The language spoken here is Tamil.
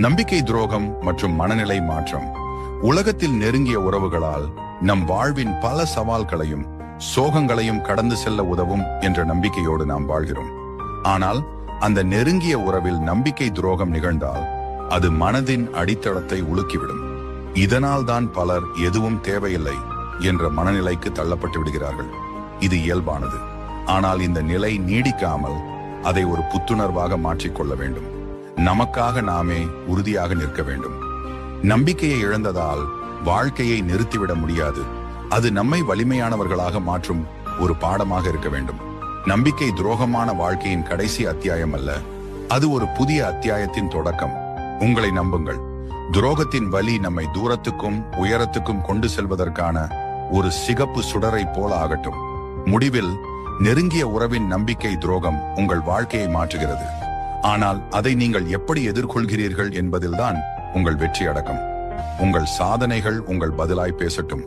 நம்பிக்கை துரோகம் மற்றும் மனநிலை மாற்றம். உலகத்தில் நெருங்கிய உறவுகளால் நம் வாழ்வின் பல சவால்களையும் சோகங்களையும் கடந்து செல்ல உதவும் என்ற நம்பிக்கையோடு நாம் வாழ்கிறோம். ஆனால் அந்த நெருங்கிய உறவில் நம்பிக்கை துரோகம் நிகழ்ந்தால் அது மனதின் அடித்தளத்தை உலுக்கிவிடும். இதனால் தான் பலர் எதுவும் தேவையில்லை என்ற மனநிலைக்கு தள்ளப்பட்டு விடுகிறார்கள். இது இயல்பானது. ஆனால் இந்த நிலை நீடிக்காமல் அதை ஒரு புத்துணர்வாக மாற்றிக்கொள்ள வேண்டும். நமக்காக நாமே உறுதியாக நிற்க வேண்டும். நம்பிக்கையை இழந்ததால் வாழ்க்கையை நிறுத்திவிட முடியாது. அது நம்மை வலிமையானவர்களாக மாற்றும் ஒரு பாடமாக இருக்க வேண்டும். நம்பிக்கை துரோகமான வாழ்க்கையின் கடைசி அத்தியாயம் அல்ல, அது ஒரு புதிய அத்தியாயத்தின் தொடக்கம். உங்களை நம்புங்கள், துரோகத்தின் வலி நம்மை தூரத்துக்கும் உயரத்துக்கும் கொண்டு செல்வதற்கான ஒரு சிகப்பு சுடரை போல ஆகட்டும். முடிவில் நெருங்கிய உறவின் நம்பிக்கை துரோகம் உங்கள் வாழ்க்கையை மாற்றுகிறது. ஆனால் அதை நீங்கள் எப்படி எதிர்கொள்கிறீர்கள் என்பதில்தான் உங்கள் வெற்றி அடக்கம். உங்கள் சாதனைகள் உங்கள் பதிலாய் பேசட்டும்.